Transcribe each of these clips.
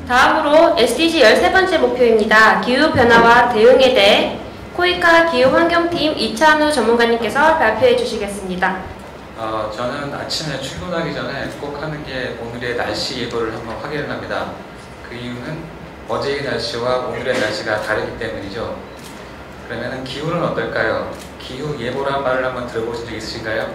다음으로 SDG 13번째 목표입니다. 기후변화와 대응에 대해 코이카 기후환경팀 이찬우 전문가님께서 발표해 주시겠습니다. 저는 아침에 출근하기 전에 꼭 하는 게 오늘의 날씨 예보를 한번 확인을 합니다. 그 이유는 어제의 날씨와 오늘의 날씨가 다르기 때문이죠. 그러면 기후는 어떨까요? 기후 예보란 말을 한번 들어보신 적 있으신가요?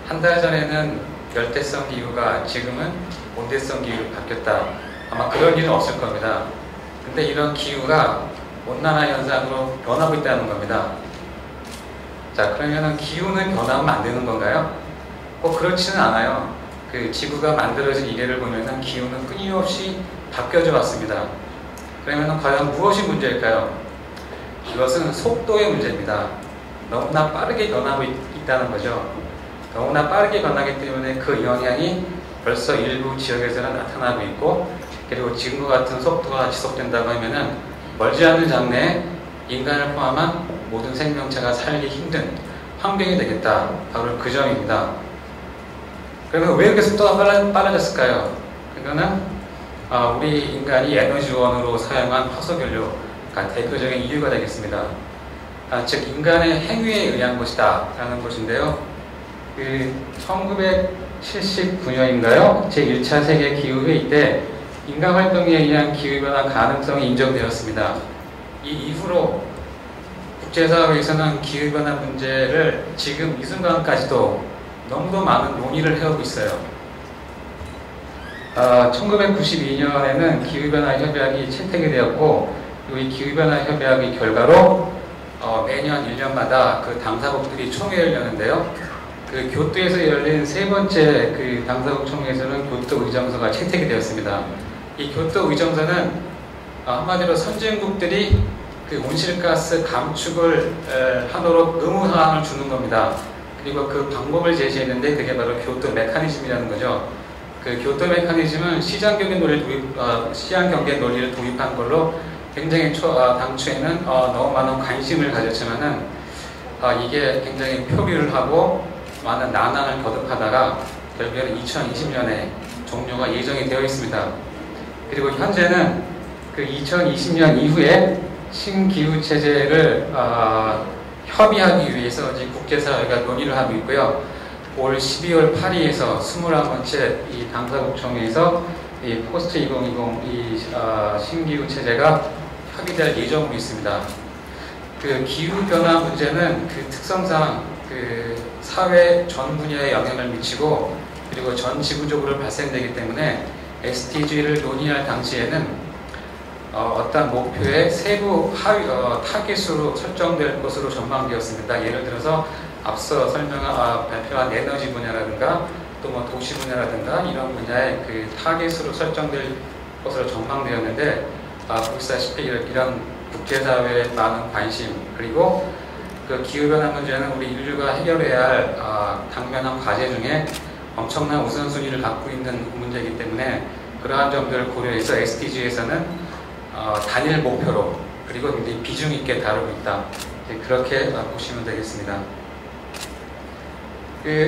한 달 전에는 열대성 기후가 지금은 온대성 기후로 바뀌었다. 아마 그런 일은 없을 겁니다. 근데 이런 기후가 온난화 현상으로 변하고 있다는 겁니다. 자, 그러면은 기후는 변하면 안 되는 건가요? 꼭 그렇지는 않아요. 그 지구가 만들어진 이래를 보면은 기후는 끊임없이 바뀌어져 왔습니다. 그러면은 과연 무엇이 문제일까요? 이것은 속도의 문제입니다. 너무나 빠르게 변하고 있다는 거죠. 너무나 빠르게 변하기 때문에 그 영향이 벌써 일부 지역에서는 나타나고 있고, 그리고 지금과 같은 속도가 지속된다고 하면은 멀지 않은 장래에 인간을 포함한 모든 생명체가 살기 힘든 환경이 되겠다. 바로 그 점입니다. 그러면 왜 이렇게 속도가 빨라졌을까요? 그거는 우리 인간이 에너지원으로 사용한 화석연료가 대표적인 이유가 되겠습니다. 즉 인간의 행위에 의한 것이다 라는 것인데요. 1979년인가요? 제1차 세계 기후회의 때 인간활동에 의한 기후변화 가능성이 인정되었습니다. 이 이후로 국제사회에서는 기후변화 문제를 지금 이 순간까지도 너무도 많은 논의를 해오고 있어요. 1992년에는 기후변화 협약이 채택이 되었고, 이 기후변화 협약의 결과로 매년 1년마다 그 당사국들이 총회를 여는데요. 그 교토에서 열린 세 번째 그 당사국 총회에서는 교토 의정서가 채택이 되었습니다. 이 교토 의정서는 한마디로 선진국들이 그 온실가스 감축을 하도록 의무사항을 주는 겁니다. 그리고 그 방법을 제시했는데 그게 바로 교토 메커니즘이라는 거죠. 그 교토 메커니즘은 시장 경제 논리를 도입한 걸로 굉장히 당초에는 너무 많은 관심을 가졌지만은 이게 굉장히 표류를 하고 많은 난항을 거듭하다가 결국에는 2020년에 종료가 예정이 되어 있습니다. 그리고 현재는 그 2020년 이후에 신기후 체제를 협의하기 위해서 이제 국제사회가 논의를 하고 있고요. 올 12월 파리에서 21번째 이 당사국 총회에서 이 포스트 2020 이 신기후 체제가 협의될 예정으로 있습니다. 그 기후 변화 문제는 그 특성상 그 사회 전 분야에 영향을 미치고 그리고 전 지구적으로 발생되기 때문에 SDG를 논의할 당시에는 어떤 목표의 세부 타깃으로 설정될 것으로 전망되었습니다. 예를 들어서 앞서 발표한 에너지 분야라든가 또 뭐 도시 분야라든가 이런 분야의 그 타깃으로 설정될 것으로 전망되었는데 보시다시피 이런 국제사회의 많은 관심 그리고 그 기후변화 문제는 우리 인류가 해결해야 할 당면한 과제 중에 엄청난 우선순위를 갖고 있는 문제이기 때문에 그러한 점들을 고려해서 SDG에서는 단일 목표로 그리고 굉장히 비중 있게 다루고 있다. 그렇게 보시면 되겠습니다.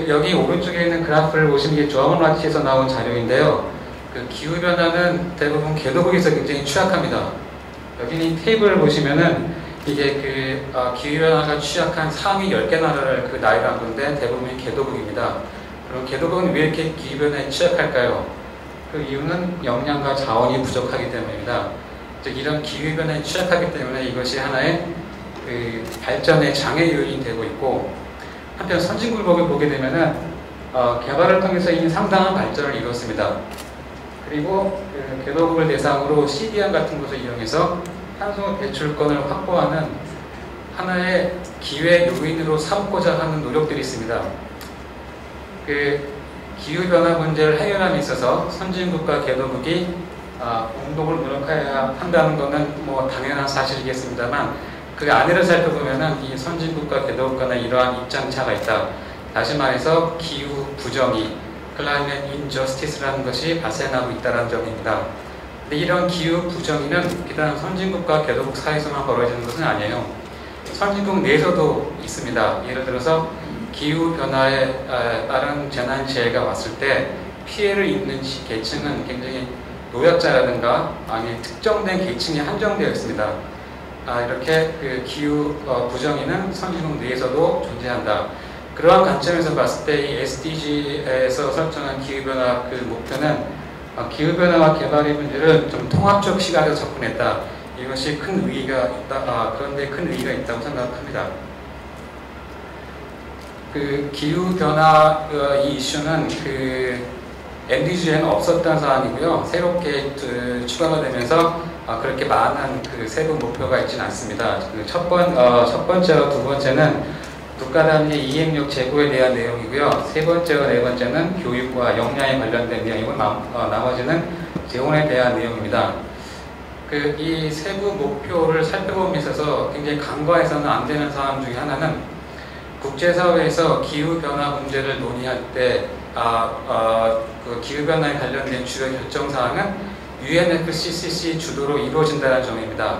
여기 오른쪽에 있는 그래프를 보시는 게 조합원 와치에서 나온 자료인데요. 그 기후변화는 대부분 개도국에서 굉장히 취약합니다. 여기 이 테이블을 보시면은 이게 그 기후변화가 취약한 상위 10개 나라를 그 나열을 한 건데 대부분이 개도국입니다. 그럼 개도국은 왜 이렇게 기후변화에 취약할까요? 그 이유는 역량과 자원이 부족하기 때문입니다. 즉 이런 기후변화에 취약하기 때문에 이것이 하나의 그 발전의 장애 요인이 되고 있고 한편 선진국을 보게 되면은 개발을 통해서 이미 상당한 발전을 이뤘습니다. 그리고 그 개도국을 대상으로 CDR 같은 것을 이용해서 탄소 배출권을 확보하는 하나의 기회 요인으로 삼고자 하는 노력들이 있습니다. 그 기후변화 문제를 해결함에 있어서 선진국과 개도국이 공동으로 노력해야 한다는 것은 뭐 당연한 사실이겠습니다만 그 안에를 살펴보면은 이 선진국과 개도국 간에 이러한 입장차가 있다. 다시 말해서 기후 부정의, climate injustice라는 것이 발생하고 있다는 점입니다. 근데 이런 기후 부정의는 비단 선진국과 개도국 사이에서만 벌어지는 것은 아니에요. 선진국 내에서도 있습니다. 예를 들어서 기후 변화에 따른 재난 재해가 왔을 때 피해를 입는 계층은 굉장히 노약자라든가 아니 특정된 계층이 한정되어 있습니다. 이렇게 그 기후 부정의는 선진국 내에서도 존재한다. 그러한 관점에서 봤을 때 이 SDG에서 설정한 기후변화 그 목표는 기후변화와 개발의 문제를 좀 통합적 시각에서 접근했다. 이것이 큰 의의가 있다. 그런데 큰 의의가 있다고 생각합니다. 그 기후변화 이 이슈는 그 MDG에는 없었던 사안이고요. 새롭게 추가가 되면서 그렇게 많은 그 세부 목표가 있지는 않습니다. 그 첫 번째와 두 번째는 국가 단위 이행력 제고에 대한 내용이고요. 세 번째와 네 번째는 교육과 역량에 관련된 내용이고 나머지는 재원에 대한 내용입니다. 그 이 세부 목표를 살펴봄에 있어서 굉장히 간과해서는 안 되는 사안 중에 하나는 국제사회에서 기후변화 문제를 논의할 때 그 기후변화에 관련된 주요 결정사항은 UNFCCC 주도로 이루어진다는 점입니다.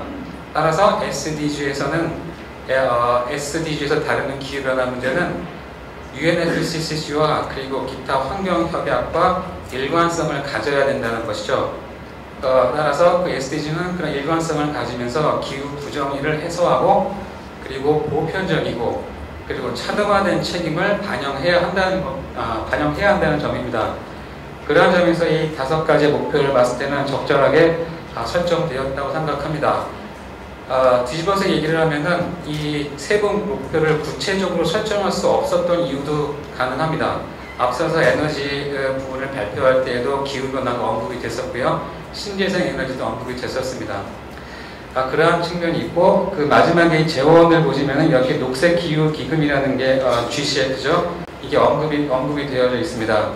따라서 SDG에서 다루는 기후변화 문제는 UNFCCC와 그리고 기타 환경협약과 일관성을 가져야 된다는 것이죠. 따라서 그 SDG는 그런 일관성을 가지면서 기후 부정의를 해소하고 그리고 보편적이고 그리고 차등화된 책임을 반영해야 한다는 점입니다. 그러한 점에서 이 5가지 목표를 봤을 때는 적절하게 설정되었다고 생각합니다. 뒤집어서 얘기를 하면은 이 세부 목표를 구체적으로 설정할 수 없었던 이유도 가능합니다. 앞서서 에너지 부분을 발표할 때에도 기후변화가 언급이 됐었고요. 신재생 에너지도 언급이 됐었습니다. 그러한 측면이 있고, 그 마지막에 재원을 보시면은 여기 녹색 기후 기금이라는 게 GCF죠. 이게 언급이 되어져 있습니다.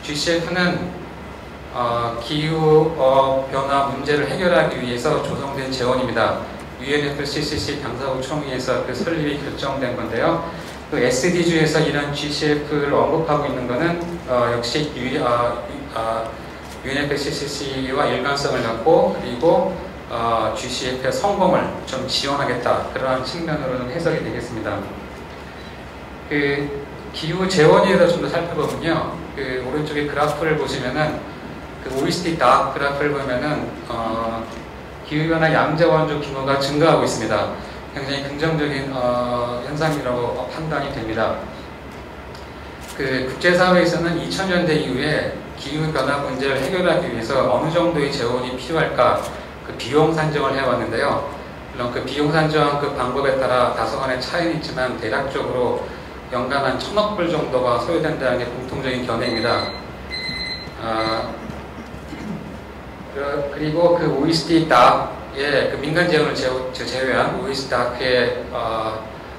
GCF는 기후 변화 문제를 해결하기 위해서 조성된 재원입니다. UNFCCC 당사국 총회에서 그 설립이 결정된 건데요. 그 SDG에서 이런 GCF를 언급하고 있는 것은 역시 UNFCCC와 일관성을 갖고 그리고 GCF의 성공을 좀 지원하겠다. 그러한 측면으로는 해석이 되겠습니다. 그 기후 재원에 대해서 좀 더 살펴보면요. 그 오른쪽에 그래프를 보시면은 그 OECD 다 그래프를 보면은 기후변화 양재원조 규모가 증가하고 있습니다. 굉장히 긍정적인 현상이라고 판단이 됩니다. 그 국제사회에서는 2000년대 이후에 기후변화 문제를 해결하기 위해서 어느 정도의 재원이 필요할까 그 비용 산정을 해왔는데요. 물론 그 비용 산정 그 방법에 따라 다소간의 차이는 있지만 대략적으로 연간 한 1000억 불 정도가 소요된다는 게 공통적인 견해입니다. 그리고 그 OECD DAC의 그 민간 재원을 제외한 OECD DAC의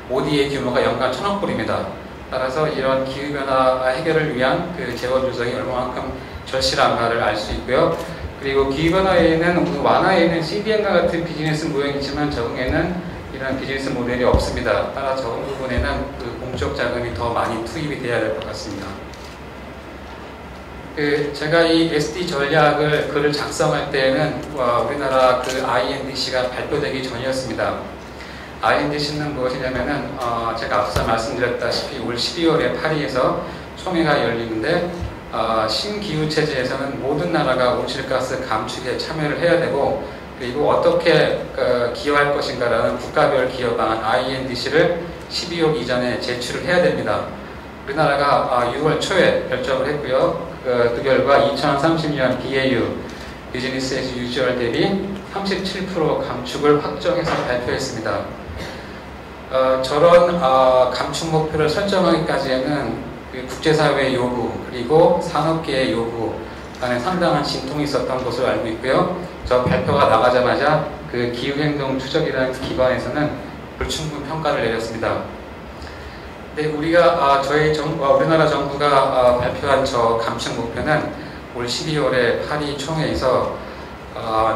ODA 규모가 연간 1000억 불입니다. 따라서 이런 기후변화 해결을 위한 그 재원 조성이 얼마만큼 절실한가를 알 수 있고요. 그리고 기후변화에는 완화에는 CDM과 같은 비즈니스 모형이지만 적응에는 이런 비즈니스 모델이 없습니다. 따라 적은 부분에는 그 공적 자금이 더 많이 투입이 돼야 될 것 같습니다. 제가 이 SD 전략을 글을 작성할 때에는 우리나라 그 INDC가 발표되기 전이었습니다. INDC는 무엇이냐면은 제가 앞서 말씀드렸다시피 올 12월에 파리에서 총회가 열리는데 신기후 체제에서는 모든 나라가 온실가스 감축에 참여를 해야 되고 그리고 어떻게 기여할 것인가라는 국가별 기여 방안 INDC를 12월 이전에 제출을 해야 됩니다. 우리나라가 6월 초에 결정을 했고요. 그 결과 2030년 BAU 비즈니스 애즈 유주얼 대비 37% 감축을 확정해서 발표했습니다. 저런 감축 목표를 설정하기까지에는 국제사회의 요구 그리고 산업계의 요구 간에 상당한 진통이 있었던 것으로 알고 있고요. 저 발표가 나가자마자 그 기후행동 추적이라는 기관에서는 불충분 평가를 내렸습니다. 근데 우리나라 정부가 발표한 저 감축 목표는 올 12월에 파리 총회에서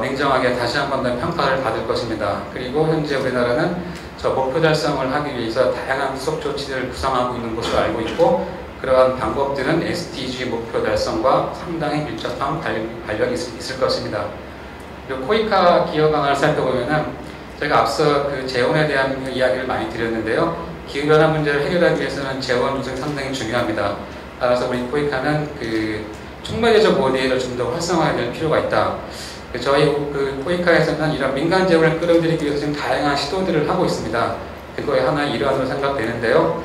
냉정하게 다시 한 번 더 평가를 받을 것입니다. 그리고 현재 우리나라는 저 목표 달성을 하기 위해서 다양한 후속 조치들을 구상하고 있는 것으로 알고 있고 그러한 방법들은 SDG 목표 달성과 상당히 밀접한 관련이 있을 것입니다. 그리고 코이카 기여 방안을 살펴보면은 제가 앞서 그 재원에 대한 이야기를 많이 드렸는데요. 기후변화 문제를 해결하기 위해서는 재원 조성이 상당히 중요합니다. 따라서 우리 코이카는 그 총괄적 ODA를 좀 더 활성화할 필요가 있다. 저희 코이카에서는 이런 민간 재원을 끌어들이기 위해서 지금 다양한 시도들을 하고 있습니다. 그거의 하나의 일환으로 생각되는데요.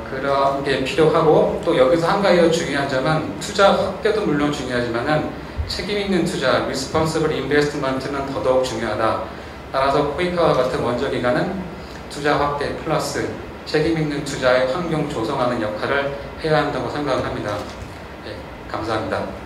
그런 게 필요하고, 또 여기서 한 가지 더 중요한 점은 투자 확대도 물론 중요하지만은 책임 있는 투자, responsible investment는 더더욱 중요하다. 따라서 코이카와 같은 원조기관은 투자 확대 플러스 책임 있는 투자의 환경 조성하는 역할을 해야 한다고 생각을 합니다. 네, 감사합니다.